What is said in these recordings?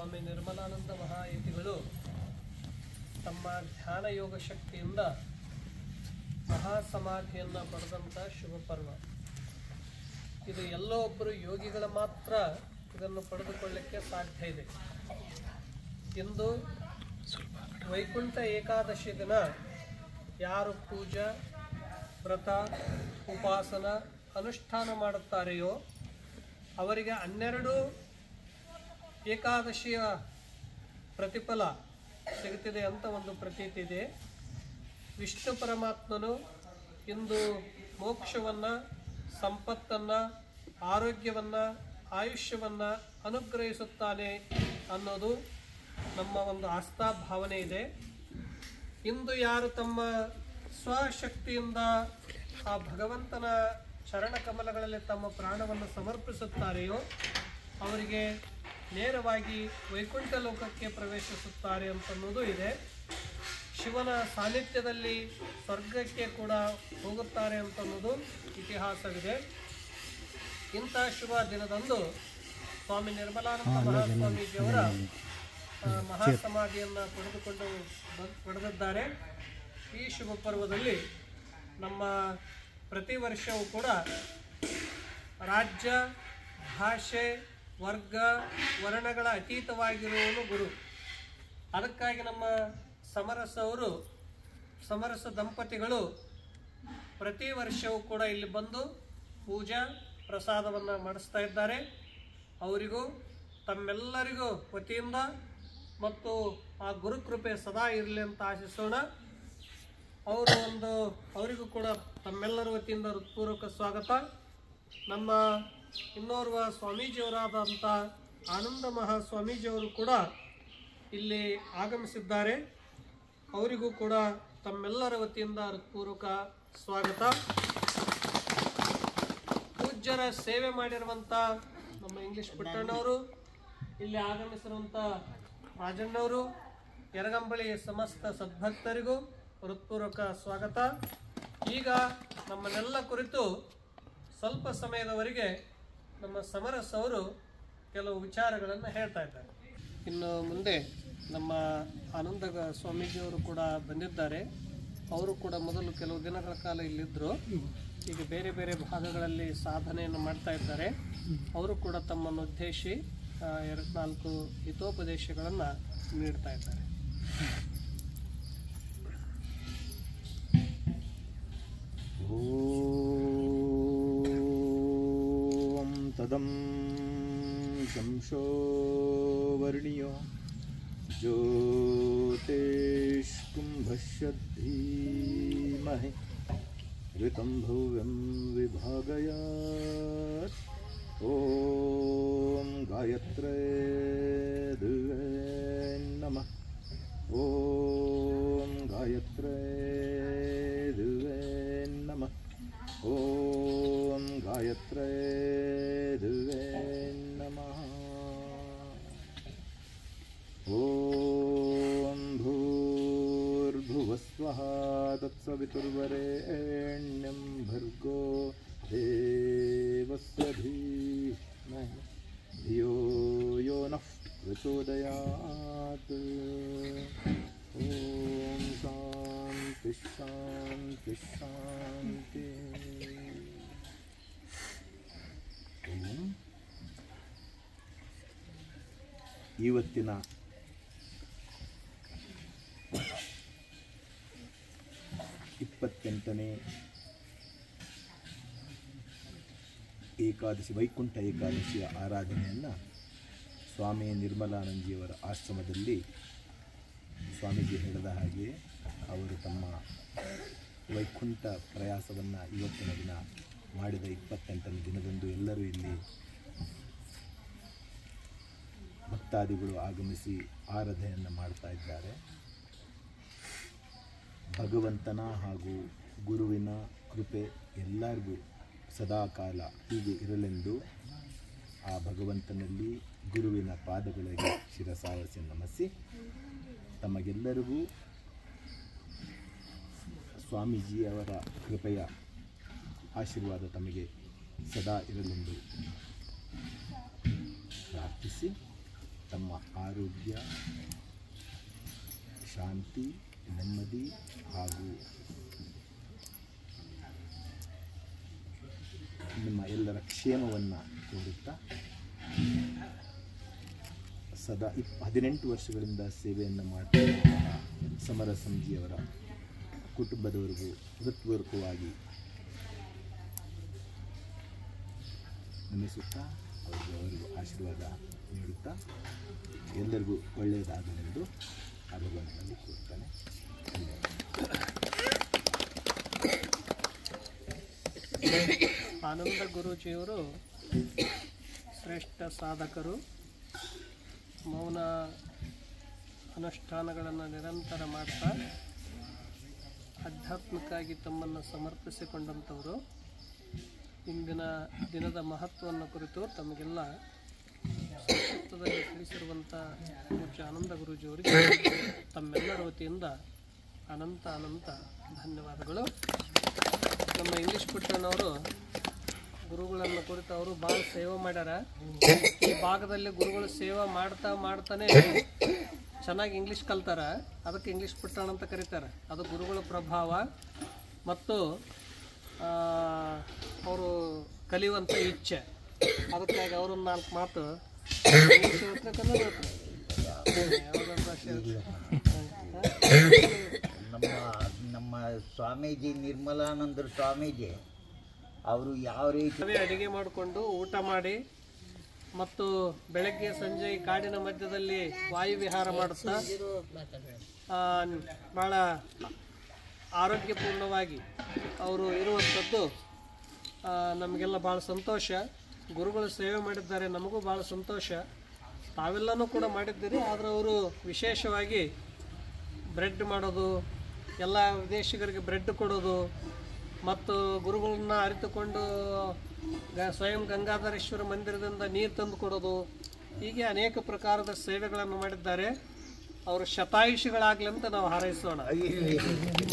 ಸ್ವಾಮಿ ನಿರ್ಮಲಾನಂದ ಮಹಾಯತಿಗಳು ತಮ್ಮ ಧ್ಯಾನ ಯೋಗ ಶಕ್ತಿಯಿಂದ ಮಹಾಸಮಾಧಿಯನ್ನು ಪಡೆದಂಥ ಶುಭ ಪರ್ವ. ಇದು ಎಲ್ಲೋ ಒಬ್ಬರು ಯೋಗಿಗಳ ಮಾತ್ರ ಇದನ್ನು ಪಡೆದುಕೊಳ್ಳಲಿಕ್ಕೆ ಸಾಧ್ಯ ಇದೆ. ಇಂದು ವೈಕುಂಠ ಏಕಾದಶಿ ದಿನ ಯಾರು ಪೂಜಾ ವ್ರತ ಉಪಾಸನ ಅನುಷ್ಠಾನ ಮಾಡುತ್ತಾರೆಯೋ ಅವರಿಗೆ 12 ಏಕಾದಶಿಯ ಪ್ರತಿಫಲ ಸಿಗುತ್ತಿದೆ ಅಂತ ಒಂದು ಪ್ರತೀತಿ ಇದೆ. ವಿಷ್ಣು ಪರಮಾತ್ಮನು ಇಂದು ಮೋಕ್ಷವನ್ನು, ಸಂಪತ್ತನ್ನು, ಆರೋಗ್ಯವನ್ನು, ಆಯುಷ್ಯವನ್ನು ಅನುಗ್ರಹಿಸುತ್ತಾನೆ ಅನ್ನೋದು ನಮ್ಮ ಒಂದು ಆಸ್ಥಾ ಭಾವನೆ ಇದೆ. ಇಂದು ಯಾರು ತಮ್ಮ ಸ್ವಶಕ್ತಿಯಿಂದ ಆ ಭಗವಂತನ ಚರಣಕಮಲಗಳಲ್ಲಿ ತಮ್ಮ ಪ್ರಾಣವನ್ನು ಸಮರ್ಪಿಸುತ್ತಾರೆಯೋ ಅವರಿಗೆ ನೇರವಾಗಿ ವೈಕುಂಠ ಲೋಕಕ್ಕೆ ಪ್ರವೇಶಿಸುತ್ತಾರೆ ಅಂತನ್ನೋದು ಇದೆ. ಶಿವನ ಸಾನ್ನಿಧ್ಯದಲ್ಲಿ ಸ್ವರ್ಗಕ್ಕೆ ಕೂಡ ಹೋಗುತ್ತಾರೆ ಅಂತನ್ನೋದು ಇತಿಹಾಸವಿದೆ. ಇಂಥ ಶುಭ ದಿನದಂದು ಸ್ವಾಮಿ ನಿರ್ಮಲಾನಂದ ಮಹಾಸ್ವಾಮೀಜಿಯವರ ಮಹಾಸಮಾಧಿಯನ್ನು ಪಡೆದಿದ್ದಾರೆ. ಈ ಶುಭ ಪರ್ವದಲ್ಲಿ ನಮ್ಮ ಪ್ರತಿ ವರ್ಷವೂ ಕೂಡ ರಾಜ್ಯ, ಭಾಷೆ, ವರ್ಗ, ವರ್ಣಗಳ ಅತೀತವಾಗಿರುವವನು ಗುರು. ಅದಕ್ಕಾಗಿ ನಮ್ಮ ಸಮರಸ ದಂಪತಿಗಳು ಪ್ರತಿ ವರ್ಷವೂ ಕೂಡ ಇಲ್ಲಿ ಬಂದು ಪೂಜಾ ಪ್ರಸಾದವನ್ನು ಮಾಡಿಸ್ತಾ ಇದ್ದಾರೆ. ಅವರಿಗೂ ತಮ್ಮೆಲ್ಲರಿಗೂ ವತಿಯಿಂದ ಮತ್ತು ಆ ಗುರುಕೃಪೆ ಸದಾ ಇರಲಿ ಅಂತ ಆಶಿಸೋಣ. ಅವರಿಗೂ ಕೂಡ ತಮ್ಮೆಲ್ಲರ ವತಿಯಿಂದ ಹೃತ್ಪೂರ್ವಕ ಸ್ವಾಗತ. ನಮ್ಮ ಇನ್ನೋರ್ವ ಸ್ವಾಮೀಜಿಯವರಾದಂಥ ಆನಂದ ಮಹಾಸ್ವಾಮೀಜಿಯವರು ಕೂಡ ಇಲ್ಲಿ ಆಗಮಿಸಿದ್ದಾರೆ. ಅವರಿಗೂ ಕೂಡ ತಮ್ಮೆಲ್ಲರ ವತಿಯಿಂದ ಹೃತ್ಪೂರ್ವಕ ಸ್ವಾಗತ. ಪೂಜ್ಯರ ಸೇವೆ ಮಾಡಿರುವಂಥ ನಮ್ಮ ಇಂಗ್ಲಿಷ್ ಪುಟ್ಟಣ್ಣವರು, ಇಲ್ಲಿ ಆಗಮಿಸಿರುವಂಥ ರಾಜಣ್ಣವರು, ಯರಗಂಬಳಿ ಸಮಸ್ತ ಸದ್ಭಕ್ತರಿಗೂ ಹೃತ್ಪೂರ್ವಕ ಸ್ವಾಗತ. ಈಗ ನಮ್ಮನ್ನೆಲ್ಲ ಕುರಿತು ಸ್ವಲ್ಪ ಸಮಯದವರೆಗೆ ನಮ್ಮ ಸಮರಸ್ ಅವರು ಕೆಲವು ವಿಚಾರಗಳನ್ನು ಹೇಳ್ತಾ ಇದ್ದಾರೆ. ಇನ್ನು ಮುಂದೆ ನಮ್ಮ ಆನಂದ ಸ್ವಾಮೀಜಿಯವರು ಕೂಡ ಬಂದಿದ್ದಾರೆ. ಅವರು ಕೂಡ ಮೊದಲು ಕೆಲವು ದಿನಗಳ ಕಾಲ ಇಲ್ಲಿದ್ದರು. ಈಗ ಬೇರೆ ಬೇರೆ ಭಾಗಗಳಲ್ಲಿ ಸಾಧನೆಯನ್ನು ಮಾಡ್ತಾ ಇದ್ದಾರೆ. ಅವರು ಕೂಡ ತಮ್ಮನ್ನು ಉದ್ದೇಶಿ 2-4 ಹಿತೋಪದೇಶಗಳನ್ನು ನೀಡ್ತಾ ಇದ್ದಾರೆ. ಓಂ ತದಂ ಶಂಶೋ ವರ್ಣಿಯೋ ಜ್ಯೋತಿಷ್ಕುಂಭಸ್ಯ ಧೀಮಹಿ ಋತಂ ಭವ್ಯಂ ವಿಭಾಗಯಾತ್. ಓಂ ಗಾಯತ್ರೇ ದಿವ್ಯೇ ನಮಃ. ಓಂ ಗಾಯತ್ರೇ ದಿವ್ಯೇ ನಮಃ. ಓಂ ಗಾಯತ್ರೇ ದಿವ್ಯೇ ನಮಃ. ಓಂ ಭೂರ್ಭುವಸ್ವಃ ತತ್ಸವಿತುರ್ವರೆಣ್ಯಂ ಭರ್ಗೋ ದೇವಸ್ಯ ಧೀಮಹಿ ಧಿಯೋ ಯೋ ನಃ ಪ್ರಚೋದಯಾತ್. ಓಂ ಶಾಂತಿ ಶಾಂತಿ ಶಾಂತಿ. ಇವತ್ತಿನ ಇಪ್ಪತ್ತೆಂಟನೇ ಏಕಾದಶಿ, ವೈಕುಂಠ ಏಕಾದಶಿಯ ಆರಾಧನೆಯನ್ನು ಸ್ವಾಮಿ ನಿರ್ಮಲಾನಂದಜಿಯವರ ಆಶ್ರಮದಲ್ಲಿ ಸ್ವಾಮೀಜಿ ಹೇಳಿದ ಹಾಗೆ ಅವರು ತಮ್ಮ ವೈಕುಂಠ ಪ್ರಯಾಸವನ್ನು ಇವತ್ತಿನ ದಿನ ಮಾಡಿದ 28ನೇ ದಿನದಂದು ಎಲ್ಲರೂ ಇಲ್ಲಿ ಭಕ್ತಾದಿಗಳು ಆಗಮಿಸಿ ಆರಾಧನೆಯನ್ನು ಮಾಡ್ತಾ ಇದ್ದಾರೆ. ಭಗವಂತನ ಹಾಗೂ ಗುರುವಿನ ಕೃಪೆ ಎಲ್ಲರಿಗೂ ಸದಾಕಾಲ ಹೀಗೆ ಇರಲೆಂದು ಆ ಭಗವಂತನಲ್ಲಿ ಗುರುವಿನ ಪಾದಗಳಿಗೆ ಶಿರಸಾವಸಿ ನಮಿಸಿ ತಮಗೆಲ್ಲರಿಗೂ ಸ್ವಾಮೀಜಿಯವರ ಕೃಪೆಯ ಆಶೀರ್ವಾದ ತಮಗೆ ಸದಾ ಇರಲೆಂದು ಪ್ರಾರ್ಥಿಸಿ ತಮ್ಮ ಆರೋಗ್ಯ, ಶಾಂತಿ, ನೆಮ್ಮದಿ ಹಾಗೂ ನಿಮ್ಮ ಎಲ್ಲರ ಕ್ಷೇಮವನ್ನು ಕೋರುತ್ತಾ ಸದಾ 18 ವರ್ಷಗಳಿಂದ ಸೇವೆಯನ್ನು ಮಾಡ್ತಿರುವಂತಹ ಸಮರ ಸಂಜಿಯವರ ಕುಟುಂಬದವರೆಗೂ ಹೃತ್ಪೂರ್ವಕವಾಗಿ ನಮಿಸುತ್ತಾ ಅವರಿಗೂ ಆಶೀರ್ವಾದ ನೀಡುತ್ತಾ ಎಲ್ಲರಿಗೂ ಒಳ್ಳೆಯದಾಗಲೆಂದು ಆ ಭಗವಂತನಲ್ಲಿ ಕೋರುತ್ತಾನೆ. ಆನಂದ ಗುರೂಜಿಯವರು ಶ್ರೇಷ್ಠ ಸಾಧಕರು. ಮೌನ ಅನುಷ್ಠಾನಗಳನ್ನು ನಿರಂತರ ಮಾಡ್ತಾ ಆಧ್ಯಾತ್ಮಿಕವಾಗಿ ತಮ್ಮನ್ನು ಸಮರ್ಪಿಸಿಕೊಂಡಂಥವರು. ಇಂದಿನ ದಿನದ ಮಹತ್ವವನ್ನು ಕುರಿತು ತಮಗೆಲ್ಲ ಸಂಕ್ಷಿಪ್ತದಲ್ಲಿ ತಿಳಿಸಿರುವಂಥ ಪೂಜ್ಯ ಆನಂದ ಗುರೂಜಿಯವರಿಗೆ ತಮ್ಮೆಲ್ಲರ ವತಿಯಿಂದ ಅನಂತ ಅನಂತ ಧನ್ಯವಾದಗಳು. ನಮ್ಮ ಇಂಗ್ಲೀಷ್ ಪುಟ್ಟನವರು ಗುರುಗಳನ್ನು ಕುರಿತು ಅವರು ಭಾಳ ಸೇವೆ ಮಾಡ್ಯಾರ. ಈ ಭಾಗದಲ್ಲಿ ಗುರುಗಳು ಸೇವೆ ಮಾಡ್ತಾನೆ ಚೆನ್ನಾಗಿ ಇಂಗ್ಲೀಷ್ ಕಲ್ತಾರ. ಅದಕ್ಕೆ ಇಂಗ್ಲೀಷ್ ಪುಟ್ಟಣ ಅಂತ ಕರೀತಾರೆ. ಅದು ಗುರುಗಳ ಪ್ರಭಾವ ಮತ್ತು ಅವರು ಕಲಿಯುವಂಥ ಇಚ್ಛೆ. ಅದಕ್ಕಾಗಿ ಅವರೊಂದು 4 ಮಾತು ನಮ್ಮ ಸ್ವಾಮೀಜಿ ನಿರ್ಮಲಾನಂದ ಸ್ವಾಮೀಜಿ ಅವರು ಯಾವ ರೀತಿ ಅಡಿಗೆ ಮಾಡಿಕೊಂಡು ಊಟ ಮಾಡಿ ಮತ್ತು ಬೆಳಗ್ಗೆ ಸಂಜೆ ಕಾಡಿನ ಮಧ್ಯದಲ್ಲಿ ವಾಯುವಿಹಾರ ಮಾಡುತ್ತಾ ಭಾಳ ಆರೋಗ್ಯಪೂರ್ಣವಾಗಿ ಅವರು ಇರುವಂಥದ್ದು ನಮಗೆಲ್ಲ ಭಾಳ ಸಂತೋಷ. ಗುರುಗಳು ಸೇವೆ ಮಾಡಿದ್ದಾರೆ, ನಮಗೂ ಭಾಳ ಸಂತೋಷ. ತಾವೆಲ್ಲನೂ ಕೂಡ ಮಾಡಿದ್ದೀರಿ. ಆದರೆ ಅವರು ವಿಶೇಷವಾಗಿ ಬ್ರೆಡ್ ಮಾಡೋದು, ಎಲ್ಲ ವಿದೇಶಿಗರಿಗೆ ಬ್ರೆಡ್ ಕೊಡೋದು ಮತ್ತು ಗುರುಗಳನ್ನ ಅರಿತುಕೊಂಡು ಸ್ವಯಂ ಗಂಗಾಧರೇಶ್ವರ ಮಂದಿರದಿಂದ ನೀರು ತಂದು ಕೊಡೋದು, ಹೀಗೆ ಅನೇಕ ಪ್ರಕಾರದ ಸೇವೆಗಳನ್ನು ಮಾಡಿದ್ದಾರೆ. ಅವರು ಶತಾಯುಷಿಗಳಾಗಲಿ ಅಂತ ನಾವು ಹಾರೈಸೋಣ.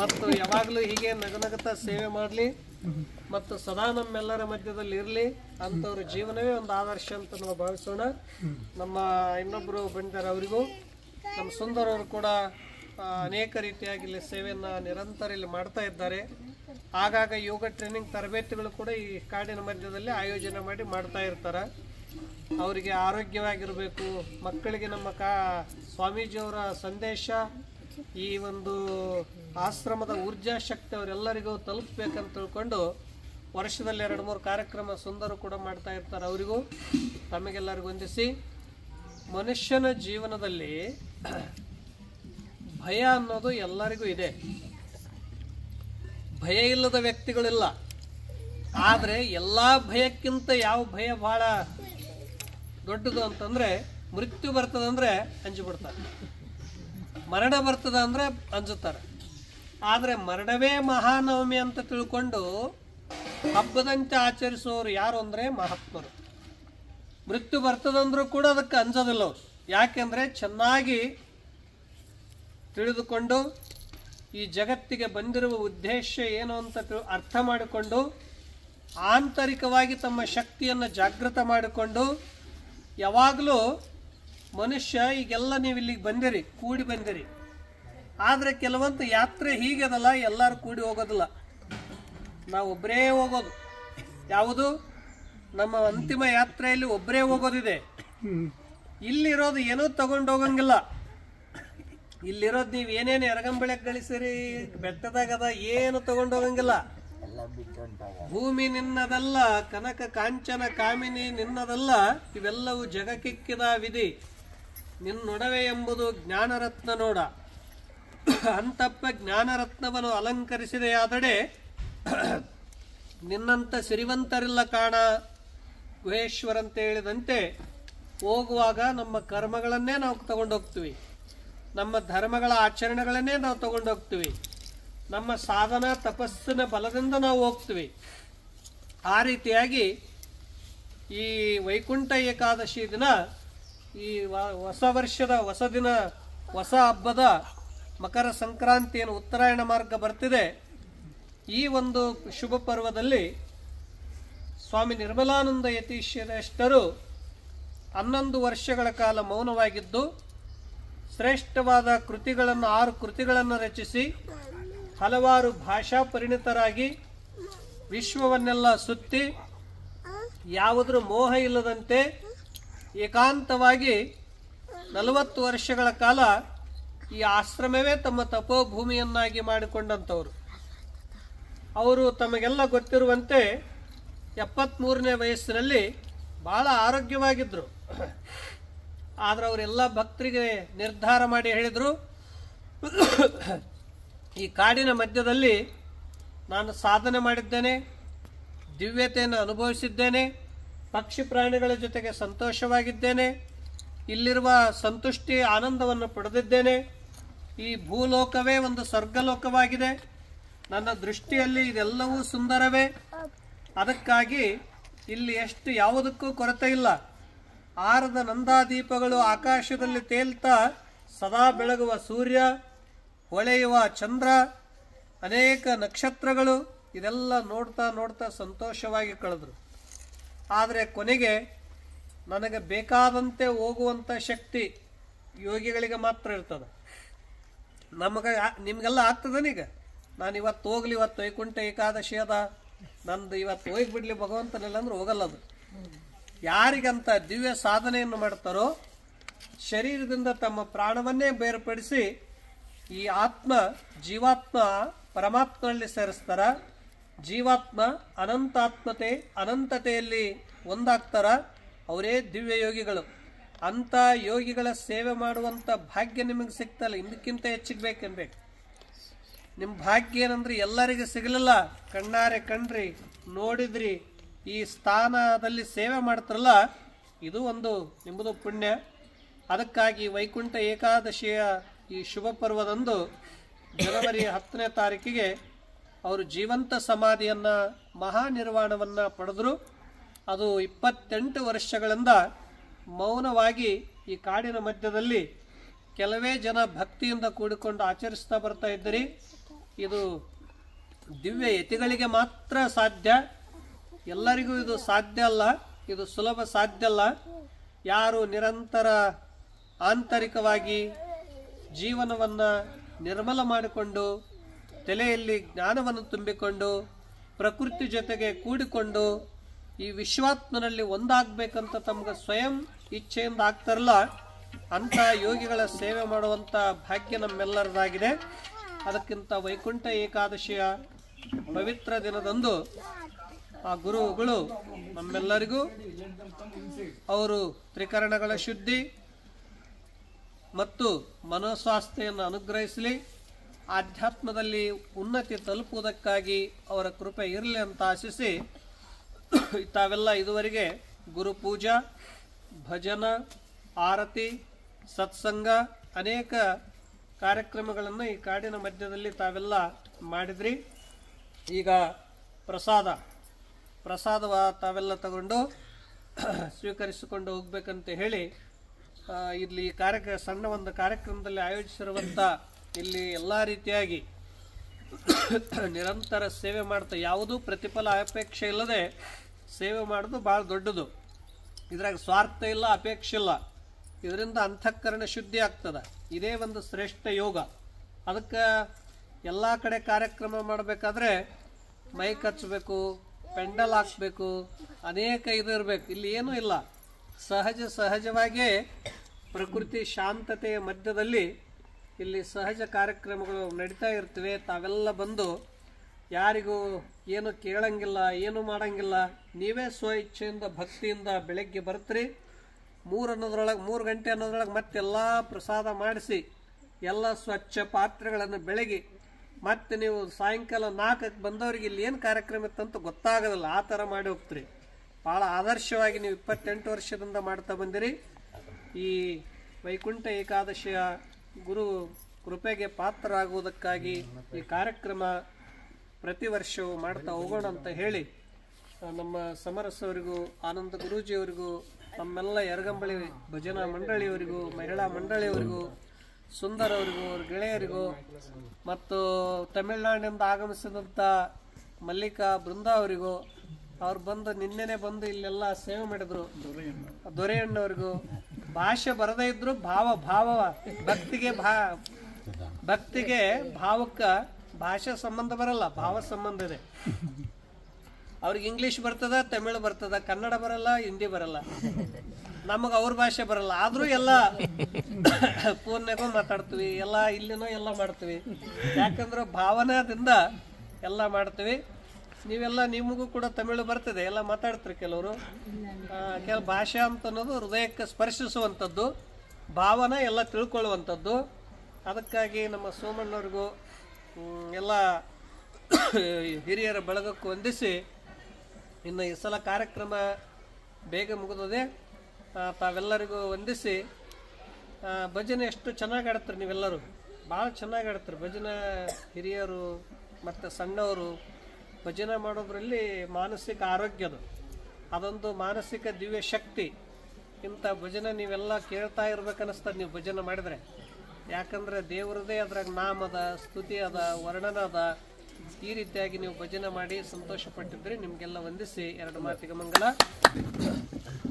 ಮತ್ತು ಯಾವಾಗಲೂ ಹೀಗೆ ನಗನಗತ ಸೇವೆ ಮಾಡಲಿ ಮತ್ತು ಸದಾ ನಮ್ಮೆಲ್ಲರ ಮಧ್ಯದಲ್ಲಿ ಇರಲಿ. ಅಂಥವ್ರ ಜೀವನವೇ ಒಂದು ಆದರ್ಶ ಅಂತ ನಾವು ಭಾವಿಸೋಣ. ನಮ್ಮ ಇನ್ನೊಬ್ಬರು ಬಂದಿದ್ದಾರೆ, ಅವರಿಗೂ ನಮ್ಮ ಸುಂದರವರು ಕೂಡ ಅನೇಕ ರೀತಿಯಾಗಿ ಇಲ್ಲಿ ಸೇವೆಯನ್ನು ನಿರಂತರ ಇಲ್ಲಿ ಮಾಡ್ತಾ ಇದ್ದಾರೆ. ಆಗಾಗ ಯೋಗ ಟ್ರೈನಿಂಗ್ ತರಬೇತಿಗಳು ಕೂಡ ಈ ಕಾಡಿನ ಮಧ್ಯದಲ್ಲಿ ಆಯೋಜನೆ ಮಾಡಿ ಮಾಡ್ತಾ ಇರ್ತಾರೆ. ಅವರಿಗೆ ಆರೋಗ್ಯವಾಗಿರಬೇಕು, ಮಕ್ಕಳಿಗೆ ನಮ್ಮ ಸ್ವಾಮೀಜಿಯವರ ಸಂದೇಶ, ಈ ಒಂದು ಆಶ್ರಮದ ಊರ್ಜಾ ಶಕ್ತಿ ಅವರೆಲ್ಲರಿಗೂ ತಲುಪಬೇಕಂತ ತಿಳ್ಕೊಂಡು ವರ್ಷದಲ್ಲಿ 2-3 ಕಾರ್ಯಕ್ರಮ ಸುಂದರು ಕೂಡ ಮಾಡ್ತಾ ಇರ್ತಾರೆ. ಅವರಿಗೂ ತಮಗೆಲ್ಲರಿಗೂ ವಂದಿಸಿ, ಮನುಷ್ಯನ ಜೀವನದಲ್ಲಿ ಭಯ ಅನ್ನೋದು ಎಲ್ಲರಿಗೂ ಇದೆ. ಭಯ ಇಲ್ಲದ ವ್ಯಕ್ತಿಗಳಿಲ್ಲ. ಆದರೆ ಎಲ್ಲ ಭಯಕ್ಕಿಂತ ಯಾವ ಭಯ ಭಾಳ ದೊಡ್ಡದು ಅಂತಂದರೆ, ಮೃತ್ಯು ಬರ್ತದಂದರೆ ಅಂಜಿಬಿಡ್ತಾರೆ, ಮರಣ ಬರ್ತದ ಅಂದರೆ ಅಂಜುತ್ತಾರೆ. ಆದರೆ ಮರಣವೇ ಮಹಾನವಮಿ ಅಂತ ತಿಳ್ಕೊಂಡು ಹಬ್ಬದಂತೆ ಆಚರಿಸೋರು ಯಾರು ಅಂದರೆ ಮಹಾತ್ಮರು. ಮೃತ್ಯು ಬರ್ತದಂದ್ರೂ ಕೂಡ ಅದಕ್ಕೆ ಅಂಜೋದಿಲ್ಲ ಅವರು. ಯಾಕೆಂದರೆ ಚೆನ್ನಾಗಿ ತಿಳಿದುಕೊಂಡು ಈ ಜಗತ್ತಿಗೆ ಬಂದಿರುವ ಉದ್ದೇಶ ಏನು ಅಂತ ಅರ್ಥ ಮಾಡಿಕೊಂಡು ಆಂತರಿಕವಾಗಿ ತಮ್ಮ ಶಕ್ತಿಯನ್ನು ಜಾಗೃತ ಮಾಡಿಕೊಂಡು ಯಾವಾಗಲೂ ಮನುಷ್ಯ ಈಗೆಲ್ಲ ನೀವು ಇಲ್ಲಿಗೆ ಬಂದಿರಿ, ಕೂಡಿ ಬಂದಿರಿ. ಆದರೆ ಕೆಲವೊಂದು ಯಾತ್ರೆ ಹೀಗದಲ್ಲ, ಎಲ್ಲರೂ ಕೂಡಿ ಹೋಗೋದಿಲ್ಲ, ನಾವು ಒಬ್ಬರೇ ಹೋಗೋದು. ಯಾವುದು ನಮ್ಮ ಅಂತಿಮ ಯಾತ್ರೆಯಲ್ಲಿ ಒಬ್ಬರೇ ಹೋಗೋದಿದೆ. ಇಲ್ಲಿರೋದು ಏನೂ ತಗೊಂಡು ಹೋಗಂಗಿಲ್ಲ. ಇಲ್ಲಿರೋದು ನೀವು ಏನೇನು ಎರಗಂಬಳೆ ಗಳಿಸಿರಿ, ಬೆಟ್ಟದಾಗದ ಏನು ತಗೊಂಡು ಹೋಗಂಗಿಲ್ಲ. ಭೂಮಿ ನಿನ್ನದಲ್ಲ, ಕನಕ ಕಾಂಚನ ಕಾಮಿನಿ ನಿನ್ನದಲ್ಲ, ಇವೆಲ್ಲವೂ ಜಗಕ್ಕಿಕ್ಕಿದ ವಿಧಿ. ನಿನ್ನೊಡವೆ ಎಂಬುದು ಜ್ಞಾನರತ್ನ ನೋಡ. ಅಂತಪ್ಪ ಜ್ಞಾನರತ್ನವನ್ನು ಅಲಂಕರಿಸಿದೆಯಾದಡೆ ನಿನ್ನಂತ ಸಿರಿವಂತರಿಲ್ಲ ಕಾಣ. ಗುಹೇಶ್ವರಂತ ಹೇಳಿದಂತೆ ಹೋಗುವಾಗ ನಮ್ಮ ಕರ್ಮಗಳನ್ನೇ ನಾವು ತಗೊಂಡೋಗ್ತೀವಿ, ನಮ್ಮ ಧರ್ಮಗಳ ಆಚರಣೆಗಳನ್ನೇ ನಾವು ತಗೊಂಡೋಗ್ತೀವಿ, ನಮ್ಮ ಸಾಧನ ತಪಸ್ಸಿನ ಬಲದಿಂದ ನಾವು ಹೋಗ್ತೀವಿ. ಆ ರೀತಿಯಾಗಿ ಈ ವೈಕುಂಠ ಏಕಾದಶಿ ದಿನ, ಈ ಹೊಸ ವರ್ಷದ ಹೊಸ ದಿನ, ಹೊಸ ಹಬ್ಬದ ಮಕರ ಸಂಕ್ರಾಂತಿಯನ್ನು ಉತ್ತರಾಯಣ ಮಾರ್ಗ ಬರ್ತಿದೆ. ಈ ಒಂದು ಶುಭ ಪರ್ವದಲ್ಲಿ ಸ್ವಾಮಿ ನಿರ್ಮಲಾನಂದ ಯತೀಶ್ವರೇಷ್ಟರು 11 ವರ್ಷಗಳ ಕಾಲ ಮೌನವಾಗಿದ್ದು ಶ್ರೇಷ್ಠವಾದ ಕೃತಿಗಳನ್ನು 6 ಕೃತಿಗಳನ್ನು ರಚಿಸಿ ಹಲವಾರು ಭಾಷಾ ಪರಿಣಿತರಾಗಿ ವಿಶ್ವವನ್ನೆಲ್ಲ ಸುತ್ತಿ ಯಾವುದರ ಮೋಹ ಇಲ್ಲದಂತೆ ಏಕಾಂತವಾಗಿ 40 ವರ್ಷಗಳ ಕಾಲ ಈ ಆಶ್ರಮವೇ ತಮ್ಮ ತಪೋಭೂಮಿಯನ್ನಾಗಿ ಮಾಡಿಕೊಂಡಂಥವರು. ಅವರು ತಮಗೆಲ್ಲ ಗೊತ್ತಿರುವಂತೆ 73ನೇ ವಯಸ್ಸಿನಲ್ಲಿ ಬಹಳ ಆರೋಗ್ಯವಾಗಿದ್ದರು. ಆದರೆ ಅವರೆಲ್ಲ ಭಕ್ತರಿಗೆ ನಿರ್ಧಾರ ಮಾಡಿ ಹೇಳಿದರು, ಈ ಕಾಡಿನ ಮಧ್ಯದಲ್ಲಿ ನಾನು ಸಾಧನೆ ಮಾಡಿದ್ದೇನೆ, ದಿವ್ಯತೆಯನ್ನು ಅನುಭವಿಸಿದ್ದೇನೆ, ಪಕ್ಷಿ ಪ್ರಾಣಿಗಳ ಜೊತೆಗೆ ಸಂತೋಷವಾಗಿದ್ದೇನೆ, ಇಲ್ಲಿರುವ ಸಂತುಷ್ಟಿ ಆನಂದವನ್ನು ಪಡೆದಿದ್ದೇನೆ. ಈ ಭೂಲೋಕವೇ ಒಂದು ಸ್ವರ್ಗಲೋಕವಾಗಿದೆ. ನನ್ನ ದೃಷ್ಟಿಯಲ್ಲಿ ಇದೆಲ್ಲವೂ ಸುಂದರವೇ. ಅದಕ್ಕಾಗಿ ಇಲ್ಲಿ ಎಷ್ಟು ಯಾವುದಕ್ಕೂ ಕೊರತೆ ಇಲ್ಲ. ಆರದ ನಂದಾದೀಪಗಳು ಆಕಾಶದಲ್ಲಿ ತೇಲ್ತಾ ಸದಾ ಬೆಳಗುವ ಸೂರ್ಯ, ಹೊಳೆಯುವ ಚಂದ್ರ, ಅನೇಕ ನಕ್ಷತ್ರಗಳು, ಇದೆಲ್ಲ ನೋಡ್ತಾ ನೋಡ್ತಾ ಸಂತೋಷವಾಗಿ ಕಳೆದ್ರು. ಆದರೆ ಕೊನೆಗೆ ನನಗೆ ಬೇಕಾದಂತೆ ಹೋಗುವಂಥ ಶಕ್ತಿ ಯೋಗಿಗಳಿಗೆ ಮಾತ್ರ ಇರ್ತದೆ. ನಿಮಗೆಲ್ಲ ಆಗ್ತದನೀಗ, ನಾನು ಇವತ್ತು ಹೋಗ್ಲಿ, ಇವತ್ತು ವೈಕುಂಠ ಏಕಾದಶಿ ಅದ, ನಂದು ಇವತ್ತು ಹೋಗಿಬಿಡ್ಲಿ ಭಗವಂತನಿಲ್ಲ ಅಂದ್ರೆ ಹೋಗಲ್ಲ. ಅದು ಯಾರಿಗಂತ ದಿವ್ಯ ಸಾಧನೆಯನ್ನು ಮಾಡ್ತಾರೋ, ಶರೀರದಿಂದ ತಮ್ಮ ಪ್ರಾಣವನ್ನೇ ಬೇರ್ಪಡಿಸಿ ಈ ಆತ್ಮ ಜೀವಾತ್ಮ ಪರಮಾತ್ಮನಲ್ಲಿ ಸೇರಿಸ್ತಾರ, ಜೀವಾತ್ಮ ಅನಂತತೆಯಲ್ಲಿ ಒಂದಾಗ್ತಾರ, ಅವರೇ ದಿವ್ಯ ಯೋಗಿಗಳು. ಅಂಥ ಯೋಗಿಗಳ ಸೇವೆ ಮಾಡುವಂಥ ಭಾಗ್ಯ ನಿಮಗೆ ಸಿಗ್ತಲ್ಲ, ಇದಕ್ಕಿಂತ ಹೆಚ್ಚಿಗೆ ಬೇಕೇನ್ಬೇಕು. ನಿಮ್ಮ ಭಾಗ್ಯ ಏನಂದ್ರೆ ಎಲ್ಲರಿಗೆ ಸಿಗಲಿಲ್ಲ, ಕಣ್ಣಾರೆ ಕಂಡ್ರಿ, ನೋಡಿದ್ರಿ, ಈ ಸ್ಥಾನದಲ್ಲಿ ಸೇವೆ ಮಾಡ್ತಾರಲ್ಲ, ಇದು ಒಂದು ನಿಮ್ಮದು ಪುಣ್ಯ. ಅದಕ್ಕಾಗಿ ವೈಕುಂಠ ಏಕಾದಶಿಯ ಈ ಶುಭ ಪರ್ವದಂದು ಜನವರಿ 10ನೇ ತಾರೀಕಿಗೆ ಅವರು ಜೀವಂತ ಸಮಾಧಿಯನ್ನು ಮಹಾನಿರ್ವಾಣವನ್ನು ಪಡೆದರು. ಅದು 28 ವರ್ಷಗಳಿಂದ ಮೌನವಾಗಿ ಈ ಕಾಡಿನ ಮಧ್ಯದಲ್ಲಿ ಕೆಲವೇ ಜನ ಭಕ್ತಿಯಿಂದ ಕೂಡಿಕೊಂಡು ಆಚರಿಸ್ತಾ ಬರ್ತಾ ಇದ್ದೀರಿ. ಇದು ದಿವ್ಯ ಯತಿಗಳಿಗೆ ಮಾತ್ರ ಸಾಧ್ಯ, ಎಲ್ಲರಿಗೂ ಇದು ಸಾಧ್ಯ ಅಲ್ಲ, ಇದು ಸುಲಭ ಸಾಧ್ಯ ಅಲ್ಲ. ಯಾರು ನಿರಂತರ ಆಂತರಿಕವಾಗಿ ಜೀವನವನ್ನು ನಿರ್ಮಲ ಮಾಡಿಕೊಂಡು ತಲೆಯಲ್ಲಿ ಜ್ಞಾನವನ್ನು ತುಂಬಿಕೊಂಡು ಪ್ರಕೃತಿ ಜೊತೆಗೆ ಕೂಡಿಕೊಂಡು ಈ ವಿಶ್ವಾತ್ಮನಲ್ಲಿ ಒಂದಾಗಬೇಕಂತ ತಮಗೆ ಸ್ವಯಂ ಇಚ್ಛೆಯಿಂದ ಆಗ್ತಾರಲ್ಲ, ಅಂಥ ಯೋಗಿಗಳ ಸೇವೆ ಮಾಡುವಂಥ ಭಾಗ್ಯ ನಮ್ಮೆಲ್ಲರದಾಗಿದೆ. ಅದಕ್ಕಿಂತ ವೈಕುಂಠ ಏಕಾದಶಿಯ ಪವಿತ್ರ ದಿನದಂದು ಆ ಗುರುಗಳು ನಮ್ಮೆಲ್ಲರಿಗೂ ಅವರು ತ್ರಿಕರಣಗಳ ಶುದ್ಧಿ ಮತ್ತು ಮನೋಸ್ವಾಸ್ಥ್ಯವನ್ನು ಅನುಗ್ರಹಿಸಲಿ, ಆಧ್ಯಾತ್ಮದಲ್ಲಿ ಉನ್ನತಿ ತಲುಪುವುದಕ್ಕಾಗಿ ಅವರ ಕೃಪೆ ಇರಲಿ ಅಂತ ಆಶಿಸಿ, ತಾವೆಲ್ಲ ಇದುವರೆಗೆ ಗುರು ಪೂಜಾ, ಭಜನ, ಆರತಿ, ಸತ್ಸಂಗ ಅನೇಕ ಕಾರ್ಯಕ್ರಮಗಳನ್ನು ಈ ಕಾಡಿನ ಮಧ್ಯದಲ್ಲಿ ತಾವೆಲ್ಲ ಮಾಡಿದ್ರಿ. ಈಗ ಪ್ರಸಾದವ ತಾವೆಲ್ಲ ತಗೊಂಡು ಸ್ವೀಕರಿಸಿಕೊಂಡು ಹೋಗ್ಬೇಕಂತ ಹೇಳಿ ಇಲ್ಲಿ ಸಣ್ಣ ಒಂದು ಕಾರ್ಯಕ್ರಮದಲ್ಲಿ ಆಯೋಜಿಸಿರುವಂಥ ಇಲ್ಲಿ ಎಲ್ಲ ರೀತಿಯಾಗಿ ನಿರಂತರ ಸೇವೆ ಮಾಡ್ತಾ ಯಾವುದೂ ಪ್ರತಿಫಲ ಅಪೇಕ್ಷೆ ಇಲ್ಲದೆ ಸೇವೆ ಮಾಡೋದು ಭಾಳ ದೊಡ್ಡದು. ಇದ್ರಾಗ ಸ್ವಾರ್ಥ ಇಲ್ಲ, ಅಪೇಕ್ಷೆ ಇಲ್ಲ. ಇದರಿಂದ ಅಂತಃಕರಣ ಶುದ್ಧಿ ಆಗ್ತದೆ. ಇದೇ ಒಂದು ಶ್ರೇಷ್ಠ ಯೋಗ. ಅದಕ್ಕೆ ಎಲ್ಲ ಕಡೆ ಕಾರ್ಯಕ್ರಮ ಮಾಡಬೇಕಾದ್ರೆ ಮೈಕ್ ಹಚ್ಚಬೇಕು, ಪೆಂಡಲ್ ಹಾಕಬೇಕು, ಅನೇಕ ಇದು ಇರಬೇಕು. ಇಲ್ಲಿ ಏನೂ ಇಲ್ಲ, ಸಹಜವಾಗಿಯೇ ಪ್ರಕೃತಿ ಶಾಂತತೆಯ ಮಧ್ಯದಲ್ಲಿ ಇಲ್ಲಿ ಸಹಜ ಕಾರ್ಯಕ್ರಮಗಳು ನಡೀತಾ ಇರ್ತವೆ. ತಾವೆಲ್ಲ ಬಂದು ಯಾರಿಗೂ ಏನು ಕೇಳಂಗಿಲ್ಲ, ಏನು ಮಾಡಂಗಿಲ್ಲ, ನೀವೇ ಸ್ವ ಇಚ್ಛೆಯಿಂದ ಭಕ್ತಿಯಿಂದ ಬೆಳಗ್ಗೆ ಬರ್ತೀರಿ. 3 ಗಂಟೆ ಅನ್ನೋದ್ರೊಳಗೆ ಮತ್ತೆಲ್ಲ ಪ್ರಸಾದ ಮಾಡಿಸಿ ಎಲ್ಲ ಸ್ವಚ್ಛ ಪಾತ್ರೆಗಳನ್ನು ಬೆಳಗಿ ಮತ್ತೆ ನೀವು ಸಾಯಂಕಾಲ 4ಕ್ಕೆ ಬಂದವರಿಗೆ ಇಲ್ಲಿ ಏನು ಕಾರ್ಯಕ್ರಮ ಇತ್ತಂತ ಗೊತ್ತಾಗೋದಿಲ್ಲ, ಆ ಥರ ಮಾಡಿ ಹೋಗ್ತೀರಿ. ಭಾಳ ಆದರ್ಶವಾಗಿ ನೀವು 28 ವರ್ಷದಿಂದ ಮಾಡ್ತಾ ಬಂದಿರಿ. ಈ ವೈಕುಂಠ ಏಕಾದಶಿಯ ಗುರು ಕೃಪೆಗೆ ಪಾತ್ರರಾಗುವುದಕ್ಕಾಗಿ ಈ ಕಾರ್ಯಕ್ರಮ ಪ್ರತಿ ವರ್ಷವೂ ಮಾಡ್ತಾ ಹೋಗೋಣ ಅಂತ ಹೇಳಿ ನಮ್ಮ ಸಮರಸವರಿಗೂ, ಆನಂದ ಗುರೂಜಿಯವರಿಗೂ, ನಮ್ಮೆಲ್ಲ ಯರಗಂಬಳಿ ಭಜನಾ ಮಂಡಳಿಯವರಿಗೂ, ಮಹಿಳಾ ಮಂಡಳಿಯವರಿಗೂ, ಸುಂದರ್ ಅವರಿಗೂ, ಅವ್ರ ಗೆಳೆಯರಿಗೂ, ಮತ್ತು ತಮಿಳುನಾಡಿನಿಂದ ಆಗಮಿಸಿದಂಥ ಮಲ್ಲಿಕಾ ಬೃಂದ ಅವರಿಗೂ ಅವ್ರು ಬಂದು ನಿನ್ನೆನೆ ಬಂದು ಇಲ್ಲೆಲ್ಲ ಸೇವೆ ಮಾಡಿದ್ರು. ದೊರೆಯಣ್ಣವ್ರಿಗೂ ಭಾಷೆ ಬರದೇ ಇದ್ರು ಭಾವ ಭಕ್ತಿಗೆ ಭಾವಕ್ಕ ಭಾಷೆ ಸಂಬಂಧ ಬರಲ್ಲ, ಭಾವ ಸಂಬಂಧ ಇದೆ. ಅವ್ರಿಗೆ ಇಂಗ್ಲೀಷ್ ಬರ್ತದ, ತಮಿಳು ಬರ್ತದ, ಕನ್ನಡ ಬರಲ್ಲ, ಹಿಂದಿ ಬರಲ್ಲ, ನಮಗೆ ಅವ್ರ ಭಾಷೆ ಬರಲ್ಲ. ಆದ್ರೂ ಎಲ್ಲ ಫೋನ್ನಾಗೂ ಮಾತಾಡ್ತೀವಿ, ಎಲ್ಲ ಇಲ್ಲಿನೂ ಎಲ್ಲ ಮಾಡ್ತೀವಿ. ಯಾಕಂದ್ರೆ ಭಾವನಾದಿಂದ ಎಲ್ಲ ಮಾಡ್ತೀವಿ. ನೀವೆಲ್ಲ ನಿಮಗೂ ಕೂಡ ತಮಿಳು ಬರ್ತದೆ, ಎಲ್ಲ ಮಾತಾಡ್ತೀರಿ. ಕೆಲವರು ಕೆಲವು ಭಾಷೆ ಅಂತ ಅನ್ನೋದು ಹೃದಯಕ್ಕೆ ಸ್ಪರ್ಶಿಸುವಂಥದ್ದು, ಭಾವನ ಎಲ್ಲ ತಿಳ್ಕೊಳ್ಳುವಂಥದ್ದು. ಅದಕ್ಕಾಗಿ ನಮ್ಮ ಸೋಮಣ್ಣವ್ರಿಗೂ ಎಲ್ಲ ಹಿರಿಯರ ಬಳಗಕ್ಕೂ ವಂದಿಸಿ, ಇನ್ನು ಈ ಸಲ ಕಾರ್ಯಕ್ರಮ ಬೇಗ ಮುಗಿದದೆ. ತಾವೆಲ್ಲರಿಗೂ ವಂದಿಸಿ, ಭಜನೆ ಎಷ್ಟು ಚೆನ್ನಾಗಿ ಆಡ್ತಾರೆ ನೀವೆಲ್ಲರೂ, ಭಾಳ ಚೆನ್ನಾಗಿ ಆಡ್ತಾರೆ ಭಜನೆ. ಹಿರಿಯರು ಮತ್ತು ಸಣ್ಣವರು ಭಜನೆ ಮಾಡೋದ್ರಲ್ಲಿ ಮಾನಸಿಕ ಆರೋಗ್ಯದು, ಅದೊಂದು ಮಾನಸಿಕ ದಿವ್ಯ ಶಕ್ತಿ. ಇಂಥ ಭಜನೆ ನೀವೆಲ್ಲ ಕೇಳ್ತಾ ಇರ್ಬೇಕನ್ನಿಸ್ತದೆ ನೀವು ಭಜನೆ ಮಾಡಿದರೆ. ಯಾಕಂದರೆ ದೇವರದೇ ಅದ್ರಾಗ ನಾಮದ, ಸ್ತುತಿ ಅದ, ವರ್ಣನ ಅದ. ಈ ರೀತಿಯಾಗಿ ನೀವು ಭಜನೆ ಮಾಡಿ ಸಂತೋಷಪಟ್ಟಿದ್ರಿ. ನಿಮಗೆಲ್ಲ ವಂದಿಸಿ ಎರಡು ಮಾತಿಗೆ ಮಂಗಲ.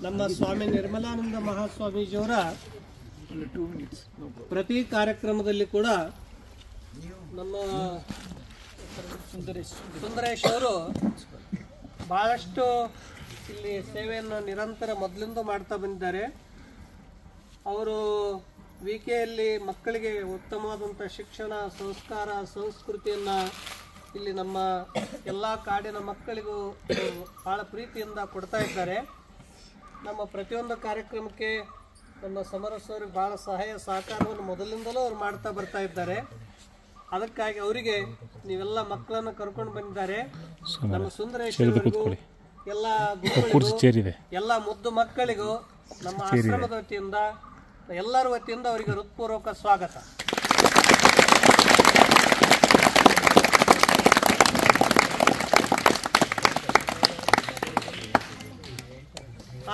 ನಮ್ಮ ಸ್ವಾಮಿ ನಿರ್ಮಲಾನಂದ ಮಹಾಸ್ವಾಮೀಜಿಯವರ ಪ್ರತಿ ಕಾರ್ಯಕ್ರಮದಲ್ಲಿ ಕೂಡ ನಮ್ಮ ಸುಂದರೇಶ್ ಅವರು ಭಾಳಷ್ಟು ಇಲ್ಲಿ ಸೇವೆಯನ್ನು ನಿರಂತರ ಮೊದಲಿಂದ ಮಾಡ್ತಾ ಬಂದಿದ್ದಾರೆ. ಅವರು ವಿಕೆಯಲ್ಲಿ ಮಕ್ಕಳಿಗೆ ಉತ್ತಮವಾದಂಥ ಶಿಕ್ಷಣ, ಸಂಸ್ಕಾರ, ಸಂಸ್ಕೃತಿಯನ್ನು ಇಲ್ಲಿ ನಮ್ಮ ಎಲ್ಲ ಕಾಡಿನ ಮಕ್ಕಳಿಗೂ ಭಾಳ ಪ್ರೀತಿಯಿಂದ ಕೊಡ್ತಾ ಇದ್ದಾರೆ. ನಮ್ಮ ಪ್ರತಿಯೊಂದು ಕಾರ್ಯಕ್ರಮಕ್ಕೆ ನಮ್ಮ ಸಮರಸವ್ರಿಗೆ ಭಾಳ ಸಹಾಯ ಸಹಕಾರವನ್ನು ಮೊದಲಿಂದಲೂ ಅವ್ರು ಮಾಡ್ತಾ ಬರ್ತಾ ಇದ್ದಾರೆ. ಅದಕ್ಕಾಗಿ ಅವರಿಗೆ ನೀವೆಲ್ಲ ಮಕ್ಕಳನ್ನು ಕರ್ಕೊಂಡು ಬಂದಿದ್ದಾರೆ. ನಮ್ಮ ಸುಂದರೇಶ್ವರಿಗೂ ಎಲ್ಲ ಗುರುಗಳಿಗೂ ಎಲ್ಲ ಮುದ್ದು ಮಕ್ಕಳಿಗೂ ನಮ್ಮ ಆಶ್ರಮದ ವತಿಯಿಂದ ಎಲ್ಲರ ವತಿಯಿಂದ ಅವರಿಗೆ ಹೃತ್ಪೂರ್ವಕ ಸ್ವಾಗತ.